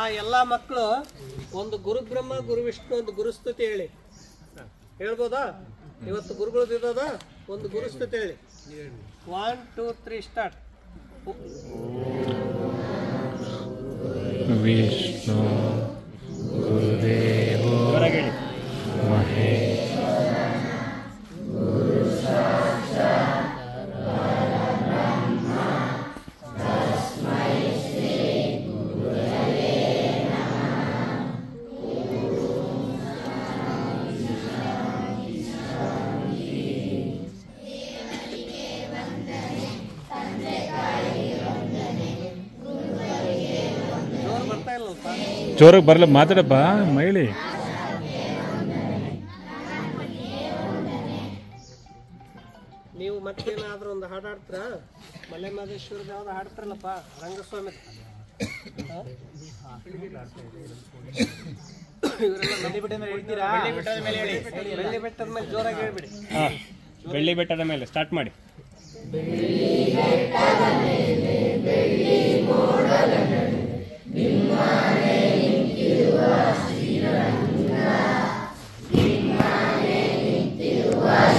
ಆ ಎಲ್ಲ ಮಕ್ಕಳು ಒಂದು ಗುರು ಬ್ರಹ್ಮ, ಗುರು ವಿಷ್ಣು, ಒಂದು ಗುರುಸ್ತುತಿ ಹೇಳಿ. ಹೇಳ್ಬೋದಾ? ಇವತ್ತು ಗುರುಗಳದ್ದು ಇರೋದ ಒಂದು ಗುರುಸ್ತುತಿ ಹೇಳಿ. 1 2 3 ಸ್ಟಾರ್ಟ್. ವಿಷ್ಣು ಗುರುದೇವೋ ಮಹೇಶ್ ಜೋರಾಗಿ ಬರಲ್ಲ, ಮಾತಾಡಪ್ಪ ಮೈಳಿ. ನೀವು ಮತ್ತೇನಾದ್ರೂ ಒಂದು ಹಾಡು ಹಾಡ್ತೀರಾ? ಮಲೆಮಹದೇಶ್ವರದ ಯಾವ್ದು ಹಾಡ್ತಾರಲ್ಲಪ್ಪ, ರಂಗಸ್ವಾಮಿ. ಬೆಳ್ಳಿ ಬೆಟ್ಟದ ಮೇಲೆ ಜೋರಾಗಿ ಹೇಳ್ಬಿಡಿ. ಬೆಳ್ಳಿ ಬೆಟ್ಟದ ಮೇಲೆ ಸ್ಟಾರ್ಟ್ ಮಾಡಿ.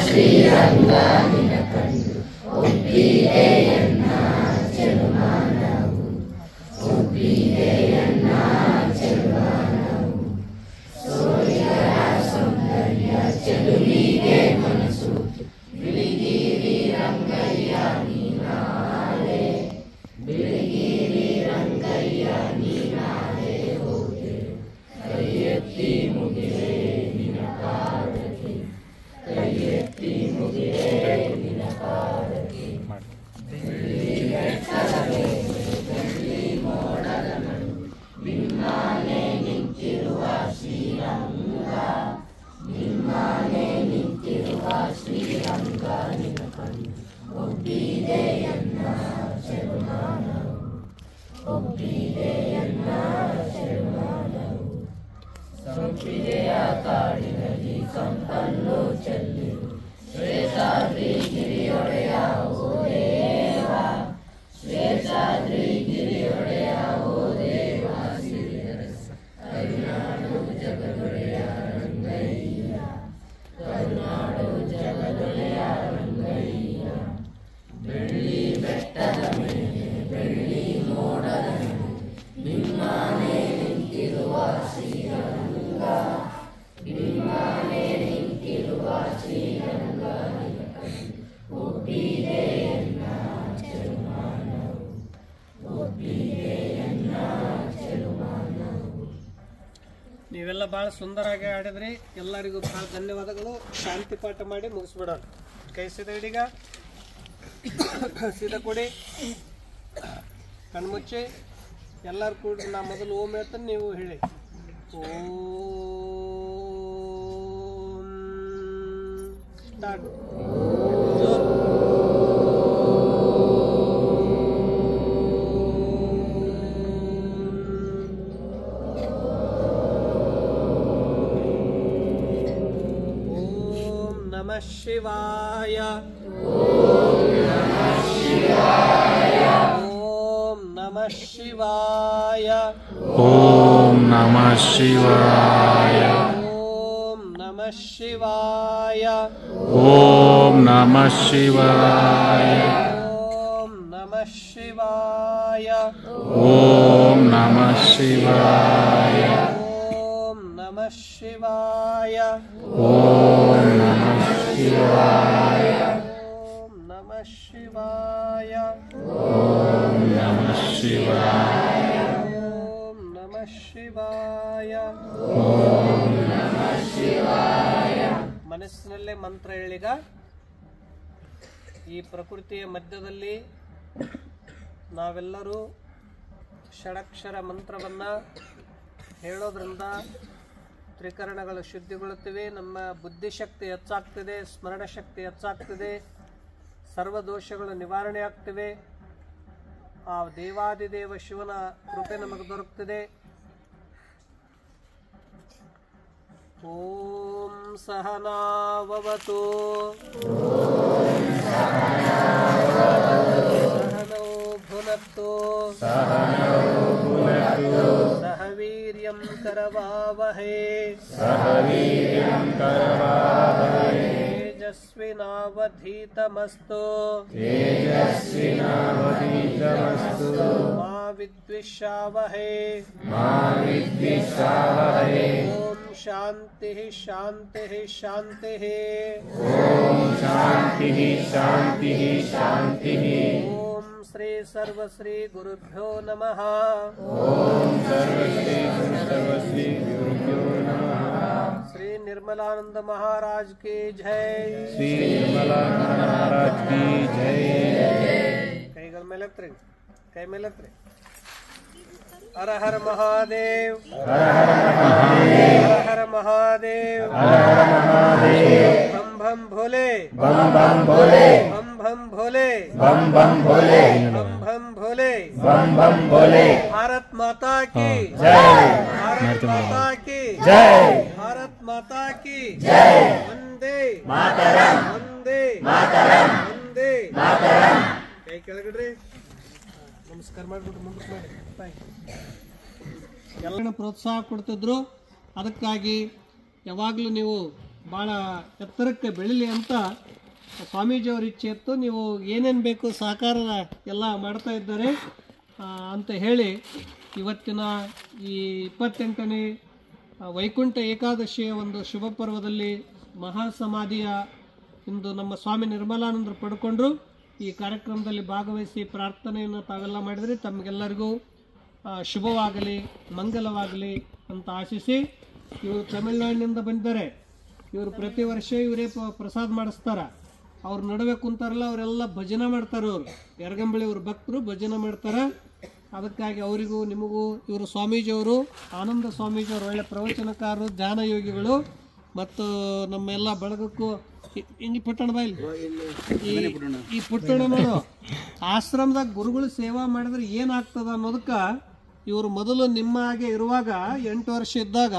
ಶ್ರೀರಂಗ ನಿನಕಂಡು ಒಪ್ಪಿದೆಯನ್ನ ಚೆಲುಮಾನವು, ಒಪ್ಪಿದೆಯನ್ನ ಚೆಲುಮಾನವು, ಸೋರಿಗರ ಸೌಂದರ್ಯ ಚೆಲುವಿಗೆ ಮನಸ್ಸು, ಬಿಳಿಗಿರಿ ರಂಗಯ್ಯ ನೀನಾದೆ, ಬಿಳಿಗಿರಿ ರಂಗಯ್ಯ ನೀನಾದೆ ಹೋದೆ, ಕೈ ಎತ್ತಿ ಮುಗಿರೆ ನಿನ ಪಾದಕ್ಕೆ, ಕೈ ಎತ್ತಿ ಮುಗಿರೆ ನಿನ ಪಾದಕ್ಕೆ. ಬೆಳ್ಳಿ ಬೆಟ್ಟದ ಮೇಲೆ ಬೆಳ್ಳಿ ಮೋಡದ ನಡು ನಿಮ್ಮನೆ ನಿಂತಿರುವ ಶ್ರೀರಂಗ, ನಿಮ್ಮನೆ ನಿಂತಿರುವ ಶ್ರೀರಂಗ ನಿನ ಕಂಡು ಒಪ್ಪಿದೆಯನ್ನ ಚೆಲುಮಾನವು, ಒಪ್ಪಿದೆಯನ್ನ ಚೆಲುಮಾನವು, ಸಂಪಿಗೆಯ ಕಾಡಿನಲ್ಲಿ ಸಂಪಲ್ಲು ಚೆಲ್ಲಿರು ಶ್ವೇತಾದ್ರಿ ಗಿರಿಯೊಡೆಯ ಓ ದೇವ, ಶ್ವೇತಾದ್ರಿ ಗಿರಿಯೊಡೆಯ ಓ ದೇವ, ಸಿರಿಯರಸ ಕರುನಾಡು ಜಗದೊಡೆಯ ರಂಗಯ್ಯ, ಕರುನಾಡು ಜಗದೊಡೆಯ ರಂಗಯ್ಯ. ಬೆಳ್ಳಿ ಬೆಟ್ಟದ ಮೇಲೆ ಬೆಳ್ಳಿ ಮೋಡ ಎಲ್ಲ ಭಾಳ ಸುಂದರವಾಗಿ ಆಡಿದ್ರಿ. ಎಲ್ಲರಿಗೂ ಭಾಳ ಧನ್ಯವಾದಗಳು. ಶಾಂತಿ ಪಾಠ ಮಾಡಿ ಮುಗಿಸ್ಬಿಡೋಣ. ಕೈ ಸೀದಾ ಹಿಡೀಗ, ಸೀದಾ ಕೊಡಿ, ಕಣ್ಮುಚ್ಚಿ. ಎಲ್ಲರೂ ಕೂಡ ನಾ ಮೊದಲು ಓಂ ಹೇಳ್ತಾನೆ, ನೀವು ಹೇಳಿ. ಓಂ ಸ್ಟಾರ್ಟ್. ಶಿವಾಯ ಓಂ ನಮಃ ಶಿವಾಯ ಓಂ ನಮಃ ಶಿವಾಯ ಓಂ ನಮಃ ಶಿವಾಯ ಓಂ ನಮಃ ಶಿವಾಯ ಓಂ ನಮಃ ಶಿವಾಯ ಓಂ ನಮಃ ಶಿವಾಯ ಓಂ ನಮಃ ಶಿವಾಯ ಓಂ ನಮಃ ಶಿವಾಯ ಓಂ ನಮಃ ಶಿವಾಯ ಓಂ ನಮಃ ಶಿವಾಯ ಓಂ ನಮಃ ಶಿವಾಯ ಓಂ ನಮಃ ಶಿವಾಯ. ಮನಸ್ಸಿನಲ್ಲೇ ಮಂತ್ರ ಹೇಳಿಗ. ಈ ಪ್ರಕೃತಿಯ ಮಧ್ಯದಲ್ಲಿ ನಾವೆಲ್ಲರೂ ಷಡಕ್ಷರ ಮಂತ್ರವನ್ನು ಹೇಳೋದ್ರಿಂದ ತ್ರಿಕರಣಗಳು ಶುದ್ಧಿಗೊಳ್ಳುತ್ತಿವೆ, ನಮ್ಮ ಬುದ್ಧಿಶಕ್ತಿ ಹೆಚ್ಚಾಗ್ತಿದೆ, ಸ್ಮರಣ ಶಕ್ತಿ ಹೆಚ್ಚಾಗ್ತಿದೆ, ಸರ್ವದೋಷಗಳು ನಿವಾರಣೆ ಆಗ್ತಿವೆ. ಆ ದೇವಾದಿದೇವ ಶಿವನ ಕೃಪೆ ನಮಗೆ ದೊರಕುತ್ತದೆ. ಓಂ ಸಹನಾವವತು ಸಹನೌ ಭುನಕ್ತು ಸಹ ವೀರ್ಯಂ ಕರವಾವಹೈ ತೇಜಸ್ವಿನಾವಧೀತಮಸ್ತು ಮಾ ವಿದ್ವಿಷಾವಹೈ ಓಂ ಶಾಂತಿ ಶಾಂತಿ ಶಾಂತಿ ಓಂ ಶ್ರೀ ಸರ್ವಶ್ರೀ ಗುರುಭ್ಯೋ ನಮಃ. ಶ್ರೀ ನಿರ್ಮಲಾನಂದ ಮಹಾರಾಜ್ की जय. ಶ್ರೀ ನಿರ್ಮಲಾನಂದ ಮಹಾರಾಜ್ ಕಿ ಜೈ. ಕೈಗಳ ಮೇಲೆ ಎತ್ರಿ, ಕೈ ಮೇಲೆ ಎತ್ರಿ. ಹರ ಹರ ಮಹಾದೇವ್, ಹರ ಹರ ಮಹಾದೇವ್, ಬಂ ಬಂ ಭೋಲೆ, ಬಂ ಬಂ ಭೋಲೆ, ಬಂ ಬಂ ಭೋಲೆ, ಬಂ ಬಂ ಭೋಲೆ, ಬಂ ಬಂ ಭೋಲೆ, ಬಂ ಬಂ ಭೋಲೆ. ಭಾರತ್ ಮಾತಾ की ಜೈ. भारत माता की ಜೈ. भारत माता की ಜೈ. वंदे ಮಾತರಂ. वंदे ಮಾತರಂ. वंदे ಮಾತರಂ. ಕೈ ಕೆಳಗಡ್ರಿ, ನಮಸ್ಕಾರ ಮಾಡಿಬಿಟ್ಟು ಮುಂದಕ್ಕೆ ಮಾಡಿ. ಬಾಯ್. ಎಲ್ಲರೂ ಪ್ರೋತ್ಸಾಹ ಕೊಡ್ತಿದ್ರು. ಅದಕ್ಕಾಗಿ ಯಾವಾಗಲೂ ನೀವು ಭಾಳ ಎತ್ತರಕ್ಕೆ ಬೆಳೀಲಿ ಅಂತ ಸ್ವಾಮೀಜಿಯವ್ರ ಇಚ್ಛೆ ಇತ್ತು. ನೀವು ಏನೇನು ಬೇಕು ಸಹಕಾರ ಎಲ್ಲ ಮಾಡ್ತಾ ಇದ್ದಾರೆ ಅಂತ ಹೇಳಿ ಇವತ್ತಿನ ಈ 28ನೇ ವೈಕುಂಠ ಏಕಾದಶಿಯ ಒಂದು ಶುಭ ಪರ್ವದಲ್ಲಿ ಮಹಾಸಮಾಧಿಯ ಇಂದು ನಮ್ಮ ಸ್ವಾಮಿ ನಿರ್ಮಲಾನಂದರು ಪಡ್ಕೊಂಡ್ರು. ಈ ಕಾರ್ಯಕ್ರಮದಲ್ಲಿ ಭಾಗವಹಿಸಿ ಪ್ರಾರ್ಥನೆಯನ್ನು ತಾವೆಲ್ಲ ಮಾಡಿದರೆ ತಮಗೆಲ್ಲರಿಗೂ ಶುಭವಾಗಲಿ, ಮಂಗಲವಾಗಲಿ ಅಂತ ಆಶಿಸಿ. ಇವರು ತಮಿಳುನಾಡಿನಿಂದ ಬಂದಿದ್ದಾರೆ. ಇವರು ಪ್ರತಿ ವರ್ಷ ಇವರೇ ಪ್ರಸಾದ ಮಾಡಿಸ್ತಾರೆ. ಅವ್ರ ನಡುವೆ ಕುಂತಾರಲ್ಲ ಅವರೆಲ್ಲ ಭಜನೆ ಮಾಡ್ತಾರೆ. ಅವರು ಯರಗಂಬಳಿ ಅವ್ರ ಭಕ್ತರು ಭಜನೆ ಮಾಡ್ತಾರೆ. ಅದಕ್ಕಾಗಿ ಅವರಿಗೂ ನಿಮಗೂ ಇವರು ಸ್ವಾಮೀಜಿಯವರು, ಆನಂದ ಸ್ವಾಮೀಜಿಯವರು ಒಳ್ಳೆ ಪ್ರವಚನಕಾರರು, ಧ್ಯಾನ ಯೋಗಿಗಳು ಮತ್ತು ನಮ್ಮೆಲ್ಲ ಬಳಗಕ್ಕೂ ಹಿಂಗೆ ಪುಟ್ಟಣ ಬಾಯಿಲಿ ಈ ಪುಟ್ಟಣ ನೋಡು. ಆಶ್ರಮದಾಗ ಗುರುಗಳು ಸೇವಾ ಮಾಡಿದ್ರೆ ಏನಾಗ್ತದ ಅನ್ನೋದಕ್ಕೆ ಇವರು ಮೊದಲು ನಿಮ್ಮ ಹಾಗೆ ಇರುವಾಗ 8 ವರ್ಷ ಇದ್ದಾಗ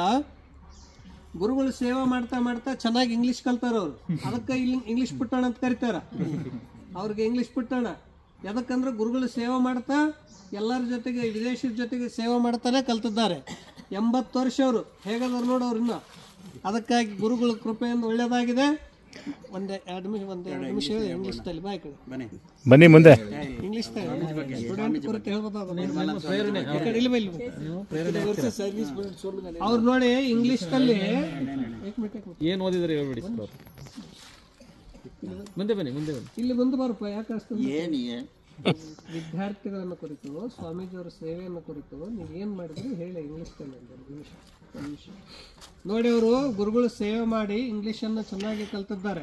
ಗುರುಗಳು ಸೇವಾ ಮಾಡ್ತಾ ಮಾಡ್ತಾ ಚೆನ್ನಾಗಿ ಇಂಗ್ಲೀಷ್ ಕಲ್ತಾರ ಅವರು. ಅದಕ್ಕೆ ಇಲ್ಲಿ ಇಂಗ್ಲೀಷ್ ಪುಟ್ಟಣ ಅಂತ ಕರಿತಾರ. ಅವ್ರಿಗೆ ಇಂಗ್ಲೀಷ್ ಪುಟ್ಟಣ ಯಾಕಂದ್ರೆ ಗುರುಗಳು ಸೇವಾ ಮಾಡ್ತಾ ಎಲ್ಲರ ಜೊತೆಗೆ, ವಿದೇಶದ ಜೊತೆಗೆ ಸೇವಾ ಮಾಡ್ತಾನೆ ಕಲ್ತಿದ್ದಾರೆ. 80 ವರ್ಷ ಅವರು ಹೇಗಾದ್ರು ನೋಡೋರು ಇನ್ನು. ಅದಕ್ಕಾಗಿ ಗುರುಗಳ ಕೃಪೆಯಿಂದ ಒಳ್ಳೆಯದಾಗಿದೆ. ಒಂದೇ 2 ನಿಮಿಷ ಹೇಳಿ ಇಂಗ್ಲೀಷ್ದಲ್ಲಿ. ಬಾಯ್ ಕಡೆ ಬನ್ನಿ ಮುಂದೆ. ಇಂಗ್ಲೀಷ್ ಅವ್ರು ನೋಡಿ ಇಂಗ್ಲೀಷ್ನಲ್ಲಿ ಏನು ಓದಿದ್ರೆ ಹೇಳ್ಬಿಡಿ. ಮುಂದೆ ಬನ್ನಿ, ಮುಂದೆ ಬನ್ನಿ. ಇಲ್ಲಿ ಬಂದು ಬಾರಪ್ಪ. ಯಾಕೆ ವಿದ್ಯಾರ್ಥಿಗಳನ್ನು ಕುರಿತು, ಸ್ವಾಮೀಜಿಯವರ ಸೇವೆಯನ್ನು ಕುರಿತು ನೀವು ಏನು ಮಾಡಿದ್ರಿ ಹೇಳಿ ಇಂಗ್ಲೀಷ್ನಲ್ಲಿ. ನೋಡಿ, ಅವರು ಗುರುಗಳು ಸೇವೆ ಮಾಡಿ ಇಂಗ್ಲೀಷನ್ನು ಚೆನ್ನಾಗಿ ಕಲ್ತಿದ್ದಾರೆ.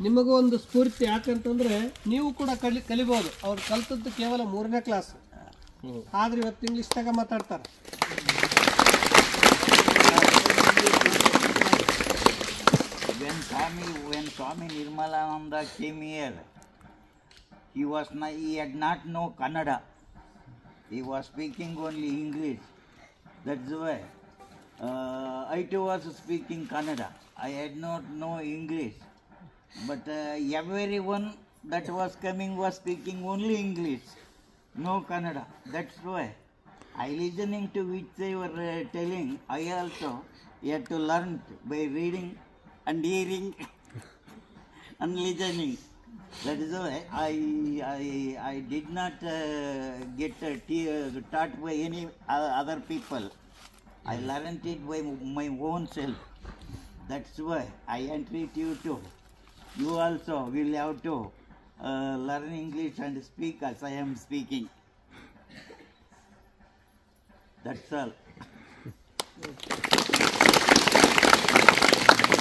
ನಿಮಗೂ ಒಂದು ಸ್ಫೂರ್ತಿ, ಯಾಕಂತಂದ್ರೆ ನೀವು ಕೂಡ ಕಲಿಬೋದು. ಅವ್ರು ಕಲ್ತದ್ದು ಕೇವಲ 3ನೇ ಕ್ಲಾಸ್, ಆದ್ರೆ ಇವತ್ತು ಇಂಗ್ಲೀಷ್ನಾಗ ಮಾತಾಡ್ತಾರೆ. When Swami Nirmalananda came here, he had not know Kannada. He was speaking only English. That's why I too was speaking Kannada. I had not know English. But everyone that was coming was speaking only English, no Kannada. That's why I listening to which they were telling. I also had to learn by reading and hearing and listening. That is why I did not get taught by any other people. I learned it by my own self. That's why I entreat you too. You also will have to learn English and speak as I am speaking. That's all.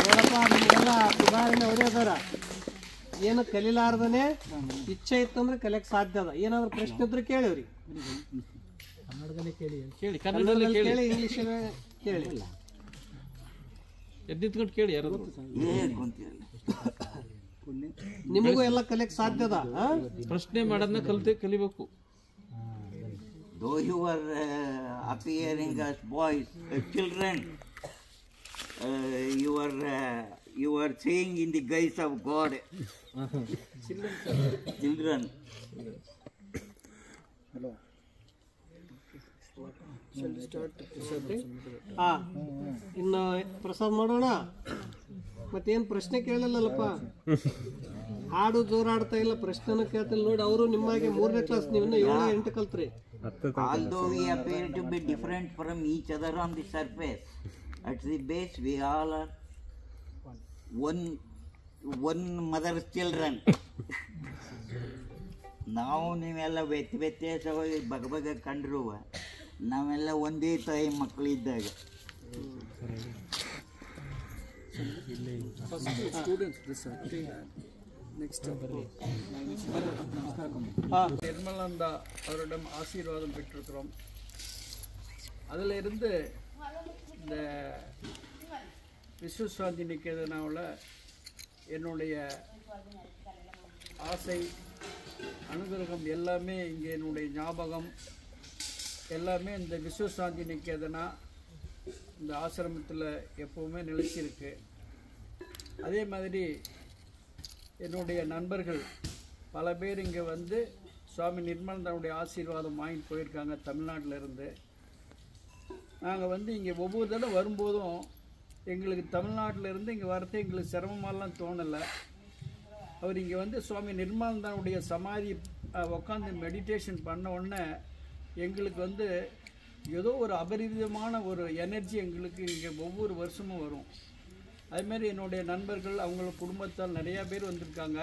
ನೋಡಪ್ಪ, ನಿಮಗೆಲ್ಲ ಉದಾಹರಣೆ ಹೊಡೆಯೋದಾರ. ಏನು ಕಲಿಲಾರ್ದನೆ ಇಚ್ಛೆ ಇತ್ತಂದ್ರೆ ಕಲಿಯಕ್ಕೆ ಸಾಧ್ಯ ಅದ. ಏನಾದ್ರು ಪ್ರಶ್ನೆ ಇದ್ರೆ ಕೇಳಿವ್ರಿ, ಕೇಳಿ, ಕನ್ನಡದಲ್ಲಿ ಕೇಳಿ, ಕೇಳಿ, ಇಂಗ್ಲೀಷ್ ಕೇಳಿ, ಎದ್ದಿತ್ಕೊಂಡು ಕೇಳಿ. ಯಾರು ನಿಮಗೂ ಎಲ್ಲ ಕಲಿಯಕ್ಕೆ ಸಾಧ್ಯ ಅದ. ಪ್ರಶ್ನೆ ಮಾಡೋದನ್ನ ಕಲಿಬೇಕು. Though you are appearing as boys, children, you are saying in the guise of God. Children. ಇನ್ನು ಪ್ರಸಾದ್ ಮಾಡೋಣ. ಮತ್ತೇನು ಪ್ರಶ್ನೆ ಕೇಳಲ್ಲಪ್ಪ, ಹಾಡು ಜೋರಾಡ್ತಾ ಇಲ್ಲ, ಪ್ರಶ್ನೆನ ಕೇಳ್ತಿಲ್ಲ. ನೋಡಿ, ಅವರು ನಿಮ್ಮಾಗೆ 3ನೇ ಕ್ಲಾಸ್, ನೀವು 7, 8 ಕಲ್ತ್ರಿ. Although we appear to be different from each other on the surface, at the base we all are one mother's children. ನಾವು ನೀವೆಲ್ಲ ವ್ಯತ್ಯಾಸವಾಗಿ ಬಗ ಕಂಡ್ರು ನಾವೆಲ್ಲ ಒಂದೇ ತಾಯಿ ಮಕ್ಕಳಿದ್ದಾಗ. நிர்மலானந்தா அவரிடம் ஆசீர்வாதம் பெற்றிருக்கிறோம். அதில் இருந்து இந்த விஸ்வசாந்தி நிகேதனாவில் என்னுடைய ஆசை, அனுகிரகம் எல்லாமே இங்கே என்னுடைய ஞாபகம் எல்லாமே இந்த விஸ்வசாந்தி நிகேதனா இந்த ஆசிரமத்தில் எப்போவுமே நிலைச்சிருக்கு. அதே மாதிரி என்னுடைய நண்பர்கள் பல பேர் இங்கே வந்து சுவாமி நிர்மலானந்தாவுடைய ஆசீர்வாதம் வாங்கிட்டு போயிருக்காங்க தமிழ்நாட்டில் இருந்து. நாங்கள் வந்து இங்கே ஒவ்வொரு தடவை வரும்போதும் எங்களுக்கு தமிழ்நாட்டில் இருந்து இங்கே வரது எங்களுக்கு சிரமமாலாம் தோணலை. அவர் இங்கே வந்து சுவாமி நிர்மலானந்தாவுடைய சமாதி உட்காந்து மெடிடேஷன் பண்ண உடனே எங்களுக்கு வந்து ஏதோ ஒரு அபரிவிதமான ஒரு எனர்ஜி எங்களுக்கு இங்கே ஒவ்வொரு வருஷமும் வரும். அதுமாரி என்னுடைய நண்பர்கள் அவங்கள குடும்பத்தால் நிறையா பேர் வந்திருக்காங்க.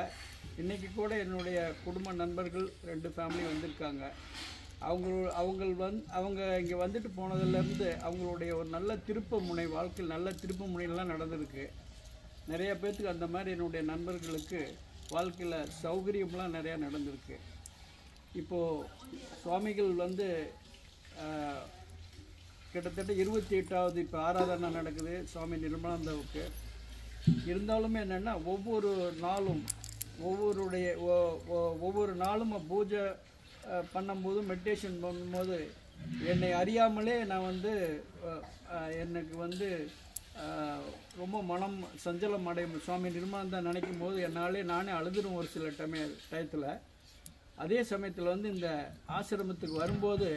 இன்றைக்கி கூட என்னுடைய குடும்ப நண்பர்கள் 2 ஃபேமிலி வந்திருக்காங்க. அவங்க இங்கே வந்துட்டு போனதுலேருந்து அவங்களுடைய ஒரு நல்ல திருப்ப முனை, வாழ்க்கையில் நல்ல திருப்ப முனையெல்லாம் நடந்திருக்கு. நிறையா பேர்த்துக்கு அந்த மாதிரி என்னுடைய நண்பர்களுக்கு வாழ்க்கையில் சௌகரியம்லாம் நிறையா நடந்திருக்கு. இப்போது சுவாமிகள் வந்து கிட்டத்தட்ட 28வது இப்போ ஆராதனை நடக்குது சுவாமி நிர்மலானந்தாவுக்கு. இருந்தாலுமே என்னென்னா ஒவ்வொரு நாளும் ஒவ்வொரு நாளும் பூஜை பண்ணும்போது மெடிடேஷன் பண்ணும்போது என்னை அறியாமலே நான் வந்து எனக்கு வந்து ரொம்ப மனம் சஞ்சலம் அடையும். சுவாமி நிர்மலானந்தா நினைக்கும் போது நானே அழுதுடும் ஒரு சில டயத்தில். அதே சமயத்தில் வந்து இந்த ஆசிரமத்துக்கு வரும்போது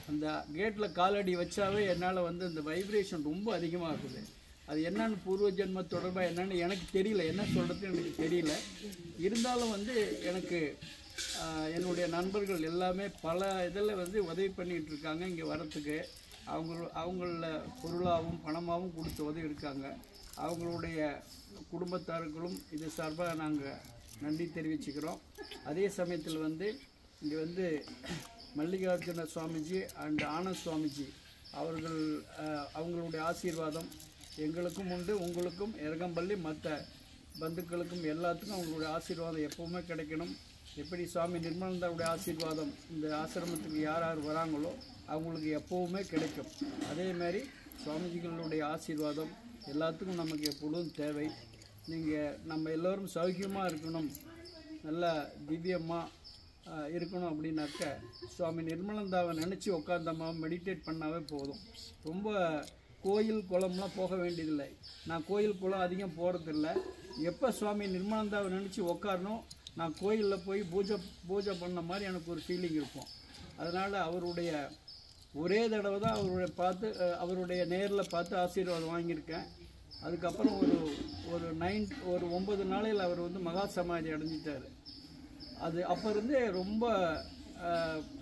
அந்த கேட்டில் காலடி வச்சாவே என்னால் வந்து இந்த வைப்ரேஷன் ரொம்ப அதிகமாகுது. அது என்னன்னு பூர்வ ஜென்ம தொடர்பாக என்னென்னு எனக்கு தெரியல, என்ன சொல்கிறது எனக்கு தெரியல. இருந்தாலும் வந்து எனக்கு என்னுடைய நண்பர்கள் எல்லாமே பல இதில் வந்து உதவி பண்ணிகிட்டு இருக்காங்க இங்கே வரத்துக்கு. அவங்கள பொருளாகவும் பணமாகவும் கொடுத்து உதவி இருக்காங்க. அவங்களுடைய குடும்பத்தார்களும் இது சார்பாக நாங்கள் நன்றி தெரிவிச்சுக்கிறோம். அதே சமயத்தில் வந்து இங்கே வந்து மல்லிகார்ஜுன சுவாமிஜி அண்ட் ஆனந்த் சுவாமிஜி அவங்களுடைய ஆசீர்வாதம் எங்களுக்கும் உண்டு, உங்களுக்கும் எரகம்பள்ளி மற்ற பந்துக்களுக்கும் எல்லாத்துக்கும் அவங்களுடைய ஆசீர்வாதம் எப்போவுமே கிடைக்கணும். எப்படி சுவாமி நிர்மலானந்தாவுடைய ஆசீர்வாதம் இந்த ஆசிரமத்துக்கு யார் யார் வராங்களோ அவங்களுக்கு எப்போவுமே கிடைக்கும். அதே மாதிரி சுவாமிஜிகளுடைய ஆசீர்வாதம் எல்லாத்துக்கும் நமக்கு எப்பொழுதும் தேவை. நீங்கள் நம்ம எல்லோரும் சௌக்கியமாக இருக்கணும், நல்லா திவ்யமாக இருக்கணும் அப்படின்னாக்க சுவாமி நிர்மலானந்தாவை நினச்சி உட்காந்தம்மா மெடிடேட் பண்ணாவே போதும். ரொம்ப கோயில் குளம்லாம் போக வேண்டியதில்லை. நான் கோயில் குளம் அதிகம் போகிறதில்ல. எப்போ சுவாமி நிர்மலானந்தாவை நினச்சி உட்காரணும், நான் கோயிலில் போய் பூஜை பண்ண மாதிரி எனக்கு ஒரு ஃபீலிங் இருக்கும். அதனால் அவருடைய ஒரே தடவை தான் அவருடைய நேரில் பார்த்து ஆசீர்வாதம் வாங்கியிருக்கேன். அதுக்கப்புறம் ஒரு 9 நாளையில் அவர் வந்து மகா சமாதி அடைஞ்சிட்டார். அது அப்போ இருந்தே ரொம்ப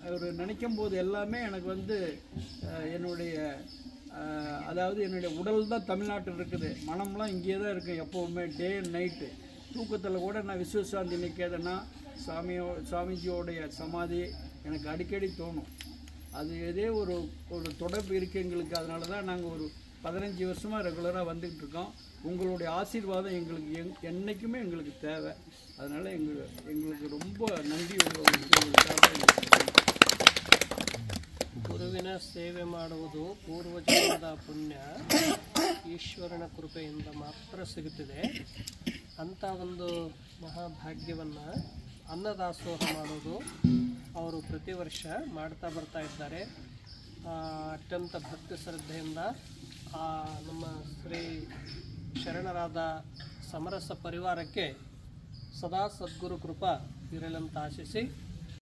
அவர் நினைக்கும் போது எல்லாமே எனக்கு வந்து என்னுடைய உடல் தான் தமிழ்நாட்டில் இருக்குது, மனம்லாம் இங்கே தான் இருக்குது எப்போவுமே, டே அண்ட் நைட்டு. தூக்கத்தில் கூட நான் விஸ்வசாந்தி நிற்காதேன்னா சுவாமிஜியோடைய சமாதி எனக்கு அடிக்கடி தோணும். அது ஏதே ஒரு தொடர்பு இருக்குது எங்களுக்கு. அதனால தான் நாங்கள் ஒரு 15 வருஷமாக ரெகுலராக வந்துக்கிட்டு இருக்கோம். உங்களுடைய ஆசீர்வாதம் எங்களுக்கு என்றைக்குமே எங்களுக்கு தேவை. அதனால் எங்களுக்கு ரொம்ப நன்றி. ಗುರುವಿನ ಸೇವೆ ಮಾಡುವುದು ಪೂರ್ವಜನ್ಮದ ಪುಣ್ಯ, ಈಶ್ವರನ ಕೃಪೆಯಿಂದ ಮಾತ್ರ ಸಿಗುತ್ತದೆ. ಅಂಥ ಒಂದು ಮಹಾಭಾಗ್ಯವನ್ನು ಅನ್ನದಾಸೋಹ ಮಾಡೋದು ಅವರು ಪ್ರತಿ ವರ್ಷ ಮಾಡ್ತಾ ಬರ್ತಾ ಇದ್ದಾರೆ. ಅತ್ಯಂತ ಭಕ್ತಿ ಶ್ರದ್ಧೆಯಿಂದ ನಮ್ಮ ಶ್ರೀ ಶರಣರಾದ ಸಮರಸ ಪರಿವಾರಕ್ಕೆ ಸದಾ ಸದ್ಗುರು ಕೃಪಾ ಇರಲಂತ ಆಶಿಸಿ